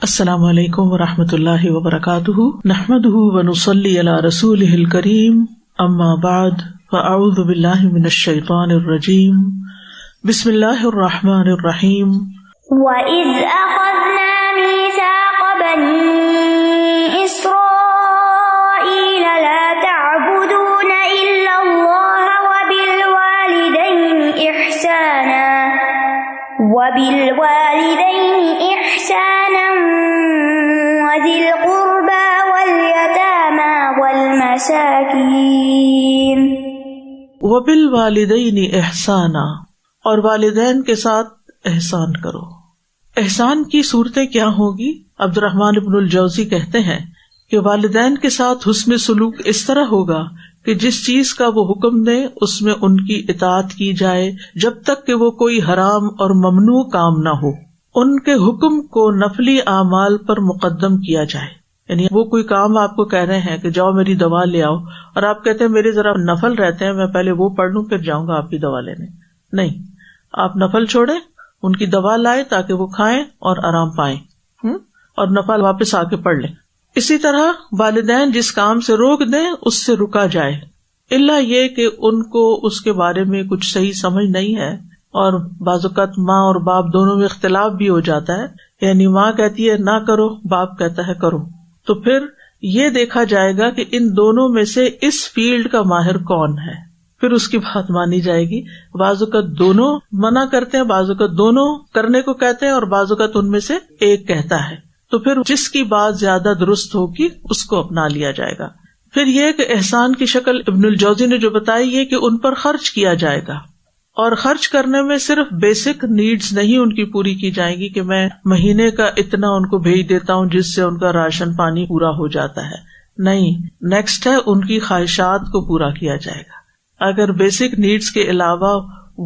السلام علیکم ورحمۃ اللہ وبرکاتہ، نحمده ونصلی علی رسولہ الکریم، اما بعد فاعوذ باللہ من الشیطان الرجیم، بسم اللہ الرحمن الرحیم۔ وَإِذْ أَخَذْنَا مِيثَاقَ بَنِي إِسْرَائِيلَ لَا تَعْبُدُونَ إِلَّا اللَّهَ وَبِالْوَالِدَيْنِ إِحْسَانًا وَذِي الْقُرْبَى وَالْيَتَامَى وَالْمَسَاكِينِ وبالوالدین احسانا، اور والدین کے ساتھ احسان کرو۔ احسان کی صورتیں کیا ہوگی؟ عبد الرحمن ابن الجوزی کہتے ہیں کہ والدین کے ساتھ حسن سلوک اس طرح ہوگا کہ جس چیز کا وہ حکم دیں اس میں ان کی اطاعت کی جائے جب تک کہ وہ کوئی حرام اور ممنوع کام نہ ہو۔ ان کے حکم کو نفلی اعمال پر مقدم کیا جائے، یعنی وہ کوئی کام آپ کو کہہ رہے ہیں کہ جاؤ میری دوا لے آؤ، اور آپ کہتے ہیں میرے ذرا نفل رہتے ہیں، میں پہلے وہ پڑھ لوں پھر جاؤں گا آپ کی دوا لینے۔ نہیں، آپ نفل چھوڑیں، ان کی دوا لائیں تاکہ وہ کھائیں اور آرام پائیں، اور نفل واپس آ کے پڑھ لیں۔ اسی طرح والدین جس کام سے روک دیں اس سے رکا جائے، الا یہ کہ ان کو اس کے بارے میں کچھ صحیح سمجھ نہیں ہے، اور بعض اوقات ماں اور باپ دونوں میں اختلاف بھی ہو جاتا ہے، یعنی ماں کہتی ہے نہ کرو، باپ کہتا ہے کرو، تو پھر یہ دیکھا جائے گا کہ ان دونوں میں سے اس فیلڈ کا ماہر کون ہے، پھر اس کی بات مانی جائے گی۔ بعض اوقات دونوں منع کرتے ہیں، بعض اوقات دونوں کرنے کو کہتے ہیں، اور بعض اوقات ان میں سے ایک کہتا ہے، تو پھر جس کی بات زیادہ درست ہوگی اس کو اپنا لیا جائے گا۔ پھر یہ کہ احسان کی شکل ابن الجوزی نے جو بتائی ہے کہ ان پر خرچ کیا جائے گا، اور خرچ کرنے میں صرف بیسک نیڈز نہیں ان کی پوری کی جائیں گی کہ میں مہینے کا اتنا ان کو بھیج دیتا ہوں جس سے ان کا راشن پانی پورا ہو جاتا ہے، نہیں، نیکسٹ ہے ان کی خواہشات کو پورا کیا جائے گا۔ اگر بیسک نیڈز کے علاوہ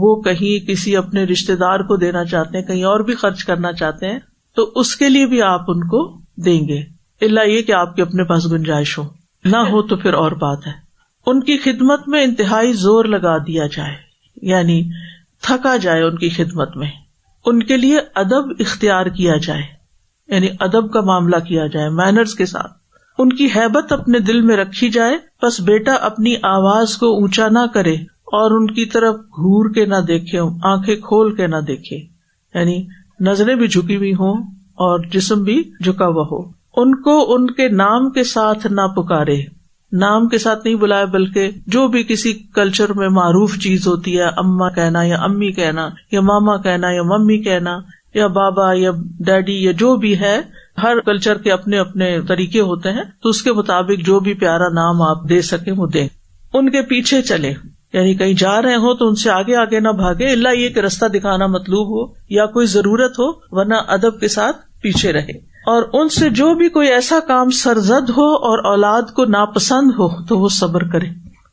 وہ کہیں کسی اپنے رشتے دار کو دینا چاہتے ہیں، کہیں اور بھی خرچ کرنا چاہتے ہیں، تو اس کے لیے بھی آپ ان کو دیں گے، الا یہ کہ آپ کے اپنے پاس گنجائش ہو، نہ ہو تو پھر اور بات ہے۔ ان کی خدمت میں انتہائی زور لگا دیا جائے، یعنی تھکا جائے ان کی خدمت میں، ان کے لیے ادب اختیار کیا جائے، یعنی ادب کا معاملہ کیا جائے مینرز کے ساتھ، ان کی ہیبت اپنے دل میں رکھی جائے، بس بیٹا اپنی آواز کو اونچا نہ کرے اور ان کی طرف گھور کے نہ دیکھے، آنکھیں کھول کے نہ دیکھے، یعنی نظریں بھی جھکی ہوئی ہوں اور جسم بھی جھکا ہوا ہو۔ ان کو ان کے نام کے ساتھ نہ پکارے، نام کے ساتھ نہیں بلائے، بلکہ جو بھی کسی کلچر میں معروف چیز ہوتی ہے، اماں کہنا یا امی کہنا یا ماما کہنا یا ممی کہنا یا بابا یا ڈیڈی یا جو بھی ہے، ہر کلچر کے اپنے اپنے طریقے ہوتے ہیں، تو اس کے مطابق جو بھی پیارا نام آپ دے سکیں وہ دیں۔ ان کے پیچھے چلے، یعنی کہیں جا رہے ہو تو ان سے آگے آگے نہ بھاگے، الا یہ کہ رستہ دکھانا مطلوب ہو یا کوئی ضرورت ہو، ورنہ ادب کے ساتھ پیچھے رہے۔ اور ان سے جو بھی کوئی ایسا کام سرزد ہو اور اولاد کو ناپسند ہو تو وہ صبر کرے،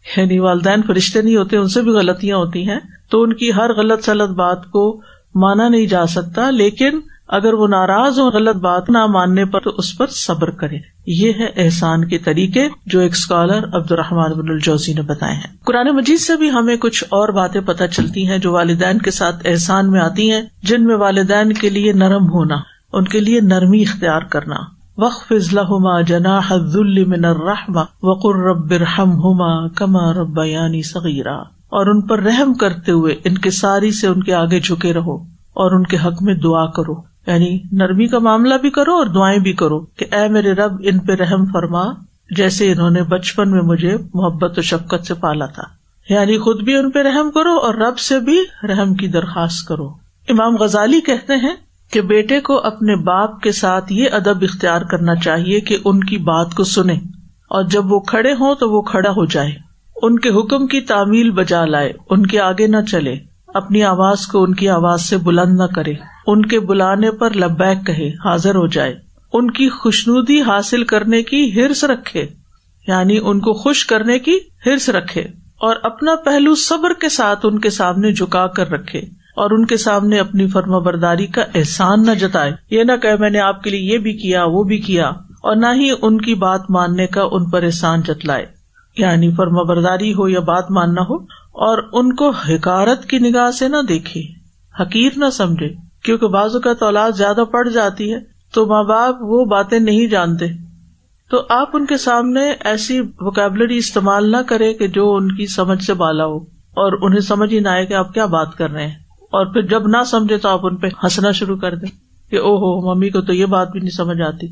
یعنی والدین فرشتے نہیں ہوتے، ان سے بھی غلطیاں ہوتی ہیں، تو ان کی ہر غلط سلط بات کو مانا نہیں جا سکتا، لیکن اگر وہ ناراض ہو غلط بات نہ ماننے پر تو اس پر صبر کرے۔ یہ ہے احسان کے طریقے جو ایک اسکالر عبد الرحمن بن الجوزی نے بتائے ہیں۔ قرآن مجید سے بھی ہمیں کچھ اور باتیں پتہ چلتی ہیں جو والدین کے ساتھ احسان میں آتی ہیں، جن میں والدین کے لیے نرم ہونا، ان کے لیے نرمی اختیار کرنا۔ وَاخْفِضْ لَهُمَا جَنَاحَ الذُّلِّ مِنَ الرَّحْمَةِ وَقُلْ رَبِّ ارْحَمْهُمَا كَمَا رَبَّيَانِي صَغِيرًا، اور ان پر رحم کرتے ہوئے انکساری سے ان کے آگے جھکے رہو اور ان کے حق میں دعا کرو، یعنی نرمی کا معاملہ بھی کرو اور دعائیں بھی کرو کہ اے میرے رب ان پہ رحم فرما جیسے انہوں نے بچپن میں مجھے محبت و شفقت سے پالا تھا، یعنی خود بھی ان پہ رحم کرو اور رب سے بھی رحم کی درخواست کرو۔ امام غزالی کہتے ہیں کہ بیٹے کو اپنے باپ کے ساتھ یہ ادب اختیار کرنا چاہیے کہ ان کی بات کو سنے، اور جب وہ کھڑے ہوں تو وہ کھڑا ہو جائے، ان کے حکم کی تعمیل بجا لائے، ان کے آگے نہ چلے، اپنی آواز کو ان کی آواز سے بلند نہ کرے، ان کے بلانے پر لبیک کہے، حاضر ہو جائے، ان کی خوشنودی حاصل کرنے کی حرص رکھے، یعنی ان کو خوش کرنے کی حرص رکھے، اور اپنا پہلو صبر کے ساتھ ان کے سامنے جھکا کر رکھے، اور ان کے سامنے اپنی فرما برداری کا احسان نہ جتائے، یہ نہ کہے میں نے آپ کے لیے یہ بھی کیا وہ بھی کیا، اور نہ ہی ان کی بات ماننے کا ان پر احسان جتلائے، یعنی فرما برداری ہو یا بات ماننا ہو، اور ان کو حقارت کی نگاہ سے نہ دیکھے، حقیر نہ سمجھے، کیونکہ بعض اوقات اولاد زیادہ پڑھ جاتی ہے تو ماں باپ وہ باتیں نہیں جانتے، تو آپ ان کے سامنے ایسی ووکیبلری استعمال نہ کریں کہ جو ان کی سمجھ سے بالا ہو اور انہیں سمجھ ہی نہ آئے کہ آپ کیا بات کر رہے ہیں، اور پھر جب نہ سمجھے تو آپ ان پہ ہنسنا شروع کر دیں کہ او ہو ممی کو تو یہ بات بھی نہیں سمجھ آتی،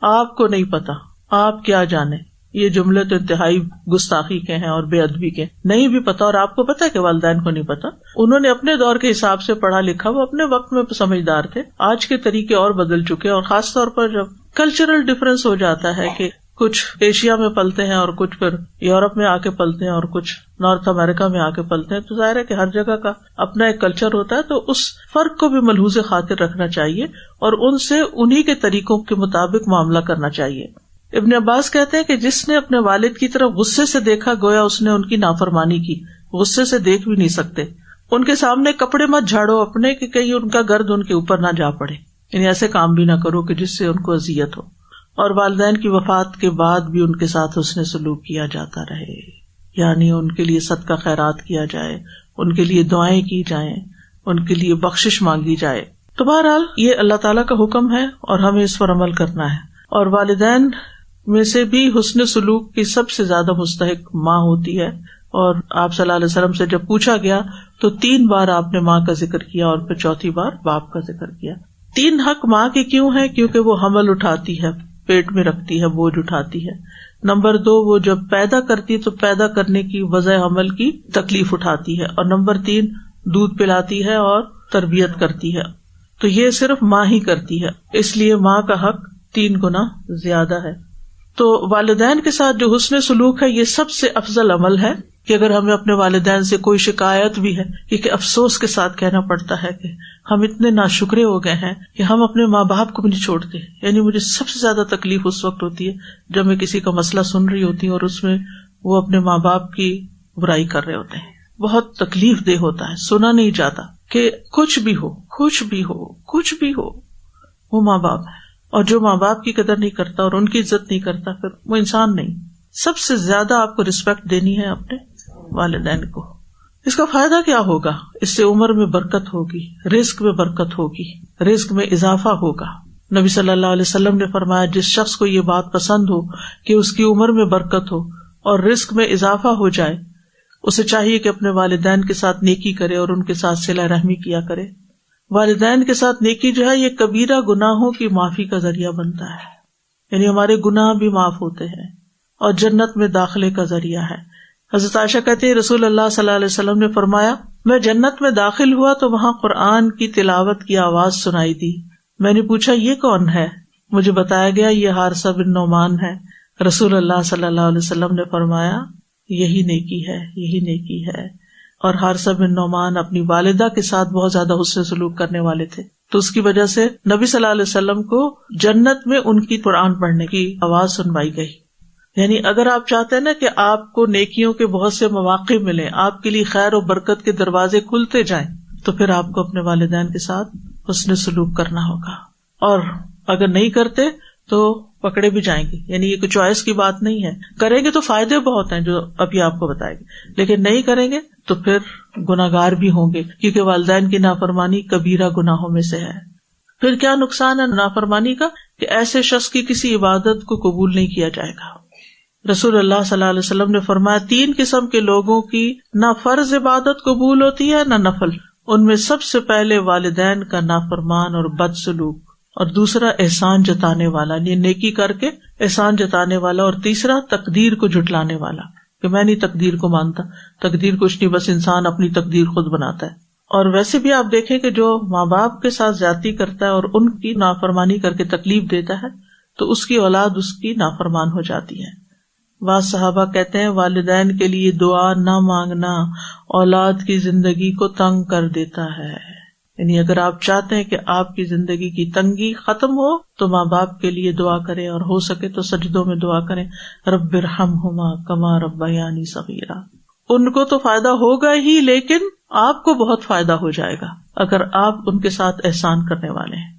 آپ کو نہیں پتا، آپ کیا جانے. یہ جملے تو انتہائی گستاخی کے ہیں اور بے ادبی کے. نہیں بھی پتا، اور آپ کو پتا ہے کہ والدین کو نہیں پتا، انہوں نے اپنے دور کے حساب سے پڑھا لکھا، وہ اپنے وقت میں سمجھدار تھے. آج کے طریقے اور بدل چکے، اور خاص طور پر جب کلچرل ڈفرنس ہو جاتا ہے کہ کچھ ایشیا میں پلتے ہیں اور کچھ پھر یورپ میں آ کے پلتے ہیں اور کچھ نارتھ امریکہ میں آ کے پلتے ہیں، تو ظاہر ہے کہ ہر جگہ کا اپنا ایک کلچر ہوتا ہے، تو اس فرق کو بھی ملحوظ خاطر رکھنا چاہیے اور ان سے انہی کے طریقوں کے مطابق معاملہ کرنا چاہیے. ابن عباس کہتے ہیں کہ جس نے اپنے والد کی طرف غصے سے دیکھا گویا اس نے ان کی نافرمانی کی. غصے سے دیکھ بھی نہیں سکتے. ان کے سامنے کپڑے مت جھاڑو اپنے کہ کہیں ان کا گرد ان کے اوپر نہ جا پڑے، یعنی ایسے کام بھی نہ کرو کہ جس سے ان کو اذیت ہو. اور والدین کی وفات کے بعد بھی ان کے ساتھ حسن سلوک کیا جاتا رہے، یعنی ان کے لیے صدقہ خیرات کیا جائے، ان کے لیے دعائیں کی جائیں، ان کے لیے بخشش مانگی جائے. تو بہرحال یہ اللہ تعالیٰ کا حکم ہے اور ہمیں اس پر عمل کرنا ہے. اور والدین میں سے بھی حسن سلوک کی سب سے زیادہ مستحق ماں ہوتی ہے. اور آپ صلی اللہ علیہ وسلم سے جب پوچھا گیا تو 3 بار آپ نے ماں کا ذکر کیا اور پھر 4تھی بار باپ کا ذکر کیا. 3 حق ماں کے کیوں ہے؟ کیونکہ وہ حمل اٹھاتی ہے، پیٹ میں رکھتی ہے، بوجھ اٹھاتی ہے. نمبر 2 وہ جب پیدا کرتی ہے تو پیدا کرنے کی وضع حمل کی تکلیف اٹھاتی ہے. اور نمبر 3 دودھ پلاتی ہے اور تربیت کرتی ہے. تو یہ صرف ماں ہی کرتی ہے، اس لیے ماں کا حق 3 گنا زیادہ ہے. تو والدین کے ساتھ جو حسن سلوک ہے یہ سب سے افضل عمل ہے کہ اگر ہمیں اپنے والدین سے کوئی شکایت بھی ہے، کیونکہ افسوس کے ساتھ کہنا پڑتا ہے کہ ہم اتنے ناشکرے ہو گئے ہیں کہ ہم اپنے ماں باپ کو بھی نہیں چھوڑتے. یعنی مجھے سب سے زیادہ تکلیف اس وقت ہوتی ہے جب میں کسی کا مسئلہ سن رہی ہوتی ہوں اور اس میں وہ اپنے ماں باپ کی برائی کر رہے ہوتے ہیں. بہت تکلیف دہ ہوتا ہے، سنا نہیں جاتا کہ کچھ بھی ہو وہ ماں باپ ہے، اور جو ماں باپ کی قدر نہیں کرتا اور ان کی عزت نہیں کرتا پھر وہ انسان نہیں. سب سے زیادہ آپ کو رسپیکٹ دینی ہے اپنے والدین کو. اس کا فائدہ کیا ہوگا؟ اس سے عمر میں برکت ہوگی، رزق میں برکت ہوگی، رزق میں اضافہ ہوگا. نبی صلی اللہ علیہ وسلم نے فرمایا جس شخص کو یہ بات پسند ہو کہ اس کی عمر میں برکت ہو اور رزق میں اضافہ ہو جائے، اسے چاہیے کہ اپنے والدین کے ساتھ نیکی کرے اور ان کے ساتھ صلہ رحمی کیا کرے. والدین کے ساتھ نیکی جو ہے یہ کبیرہ گناہوں کی معافی کا ذریعہ بنتا ہے، یعنی ہمارے گناہ بھی معاف ہوتے ہیں اور جنت میں داخلے کا ذریعہ ہے. حضرت عائشہ کہتے ہیں رسول اللہ صلی اللہ علیہ وسلم نے فرمایا میں جنت میں داخل ہوا تو وہاں قرآن کی تلاوت کی آواز سنائی دی. میں نے پوچھا یہ کون ہے؟ مجھے بتایا گیا یہ حارثہ بن نعمان ہے. رسول اللہ صلی اللہ علیہ وسلم نے فرمایا یہی نیکی ہے. اور حارثہ بن نعمان اپنی والدہ کے ساتھ بہت زیادہ حسن سلوک کرنے والے تھے، تو اس کی وجہ سے نبی صلی اللہ علیہ وسلم کو جنت میں ان کی قرآن پڑھنے کی آواز سنوائی گئی. یعنی اگر آپ چاہتے ہیں نا کہ آپ کو نیکیوں کے بہت سے مواقع ملیں، آپ کے لیے خیر و برکت کے دروازے کھلتے جائیں، تو پھر آپ کو اپنے والدین کے ساتھ حسن سلوک کرنا ہوگا. اور اگر نہیں کرتے تو پکڑے بھی جائیں گے. یعنی یہ کوئی چوائس کی بات نہیں ہے. کریں گے تو فائدے بہت ہیں جو ابھی آپ کو بتائیں گے، لیکن نہیں کریں گے تو پھر گناہگار بھی ہوں گے، کیونکہ والدین کی نافرمانی کبیرہ گناہوں میں سے ہے. پھر کیا نقصان ہے نافرمانی کا؟ کہ ایسے شخص کی کسی عبادت کو قبول نہیں کیا جائے گا. رسول اللہ صلی اللہ علیہ وسلم نے فرمایا 3 قسم کے لوگوں کی نہ فرض عبادت قبول ہوتی ہے نہ نفل. ان میں سب سے پہلے والدین کا نافرمان اور بد سلوک، اور دوسرا احسان جتانے والا، یعنی نیکی کر کے احسان جتانے والا، اور تیسرا تقدیر کو جھٹلانے والا کہ میں نہیں تقدیر کو مانتا. تقدیر کچھ نہیں، بس انسان اپنی تقدیر خود بناتا ہے. اور ویسے بھی آپ دیکھیں کہ جو ماں باپ کے ساتھ زیادتی کرتا ہے اور ان کی نافرمانی کر کے تکلیف دیتا ہے تو اس کی اولاد اس کی نافرمان ہو جاتی ہے. بعض صحابہ کہتے ہیں والدین کے لیے دعا نہ مانگنا اولاد کی زندگی کو تنگ کر دیتا ہے. یعنی اگر آپ چاہتے ہیں کہ آپ کی زندگی کی تنگی ختم ہو تو ماں باپ کے لیے دعا کریں، اور ہو سکے تو سجدوں میں دعا کریں رب ارحمہما کما ربیانی صغیرا. ان کو تو فائدہ ہوگا ہی، لیکن آپ کو بہت فائدہ ہو جائے گا اگر آپ ان کے ساتھ احسان کرنے والے ہیں.